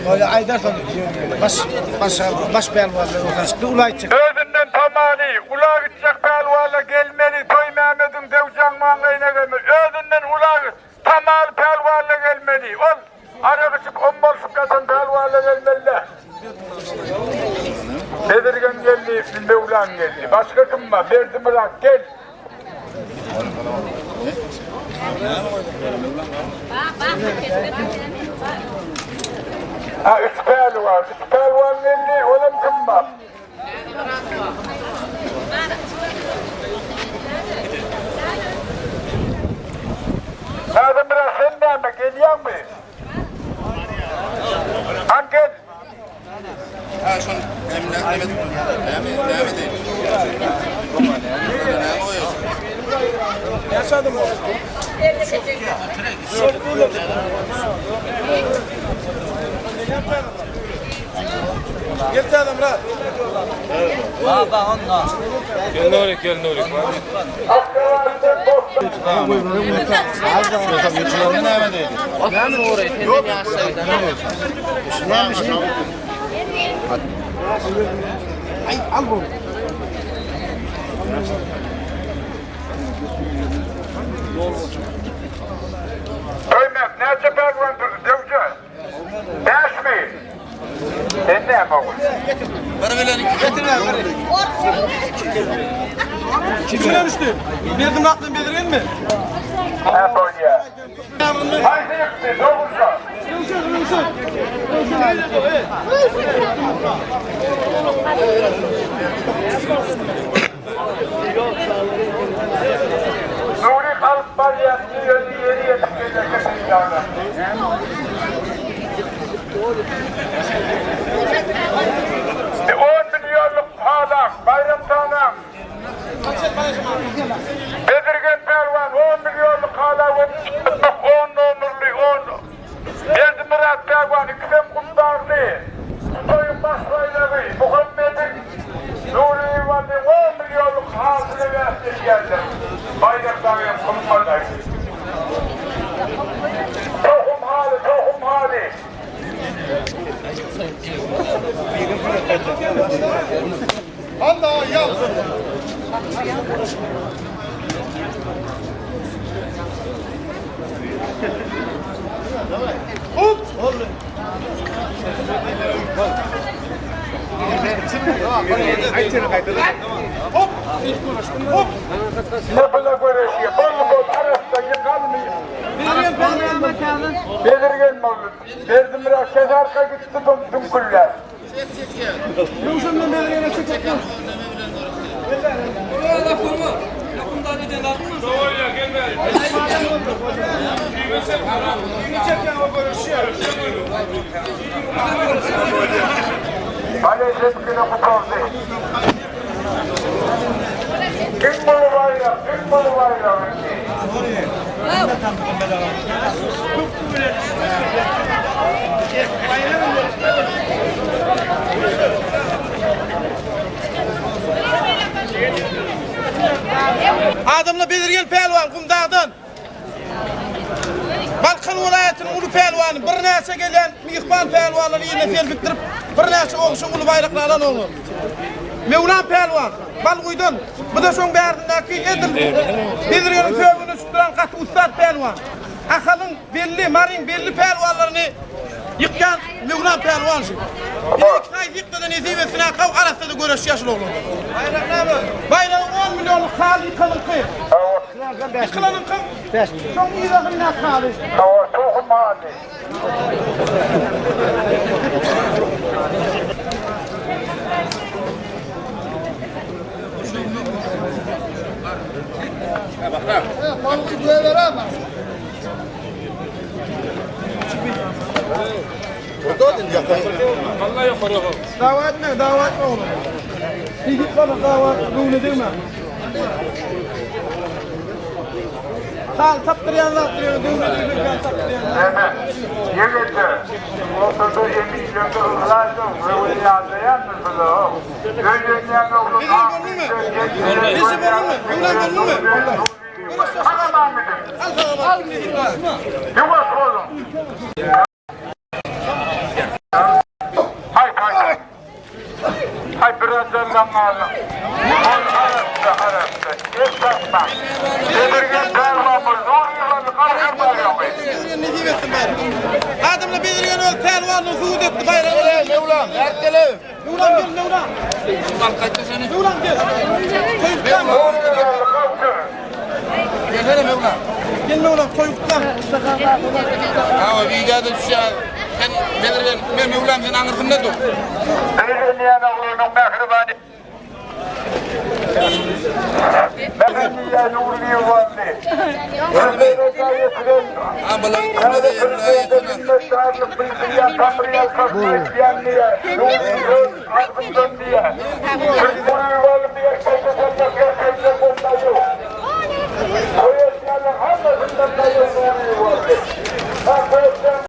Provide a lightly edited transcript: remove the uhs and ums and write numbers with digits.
Böyle Aydar'dan baş pelvanlar oradan çıktı, ulay çıktı. Özünden tamali, ulağı gidecek pelvanla gelmeli, Toy Mehmet'in devcan mangayına gelmeli. Özünden ulağı tamali pelvanla gelmeli. Ol, ara kışıp 10 bolsuk kazan pelvanla gelmeliler. Bedirgen geldi, Mevlan geldi. Başka kim var? Berdi Mırak gel. Ha, üç pelvan. Üç pelvan geldi. Oğlum kim var? Nereden biraz senden mi? Geliyor mu? Hangi? Ha şunu devam edeyim. Yaşadım o. Geldi adam rahat. Baba onunla. Gel Nurik, gel Nurik. Devam edeyim. Ben mi orayı kendin yaşaydı? Ay al bunu. Öymez, nerede pelvan durdu? Devcan. Beş mi? Sen ne yapalım? Bana böyle Getir ver bari. Kimine düştü? Berdim aklın belirin mi? Ha böyle ya. Haydi yıktı, doğursa. Nuri kalıp var ya, yeri yetiştirecek insanlar. 10 milyonluk adam, bayram tanım. Bedirgen pelvan, 10 milyonluk adam, 10 numurlu, 10. Berdi Mırak pelvan, İkisem Kumdarlı. Soyun başlayları, Muhammed'in Nuri Yıvan'ın 10 milyonluk hasılı versin geldi. Bayram tanım, kumlarlar. Tohum hali. Allah ya. Hop. Hop. Ne bana göre şey? Bol arasında yıkanmıyor. Belirgen mi olur? Verdim biraz arka gitti tüm kuller. Yumuşamdan belirgene çekecekler. Doğruya gel ver. Maalesef güne kutardı. Kim bunu bayram? Kim bunu bayram? Adamla belirgen pelvan Kumdağ'dan. Balkan vilayetinin ulu pelvanı, bir neçe gelen mihban pelvanları yerine serpiktirip bir neçe oğuşun ulu bayraklı alan oğlu. Mevlan pelvan, Balguy'dan, bu da son berdindeki Edil. Belirgenin kövünü sütüren katı ustad pelvan. Akalın belli, marin belli pelvanlarını yıkkan Mevlan pelvan. İlk kayıt yıktadan ezivesine kav arasında da görüş yaşlı oğlu. Bayrağı 10 milyonluk hali yıkılın kıyım. Yıkılanın kıyım. Çok iyi rakımına hali. Tohum hali. Balığı böyle veremez. Vallahi yok para yok. Davet ne oğlum? Bir git bana davet, bunu değil mi? Sal taptıryanlar diyor, bunu değil mi? Hemen. Yemedi. Ortada eminim de ıhlardım. Ve o yazlayan mısın o? Gönlünden oğlum. Bizi bölüm mü? Hanım Ahmet'im. Al. Yavaş oğlum. zamanı. Arası. Esnaflar. Belirgin pervanımız Nuriye'nin karşı bayramı. Ne diyeceksin bari? Adamla belirgen öl pelvanını suud etti bayramı. Mevlam, erkele. Mevlam gel Mevlam. Ulan kaçtı seni. Mevlam gel. Çocuktan. Nuriye'nin kalkın. Gelsene Mevlam. Gel Mevlam çocuktan. Ha, bir geldi şu an. Sen belirgen, ben Mevlam senin anlatımda dur. Belirleyen oğlunun mehribani. Mehdiye Nuriye vardı. Ömer'e gayetinden. Ha, bala gitme de Bak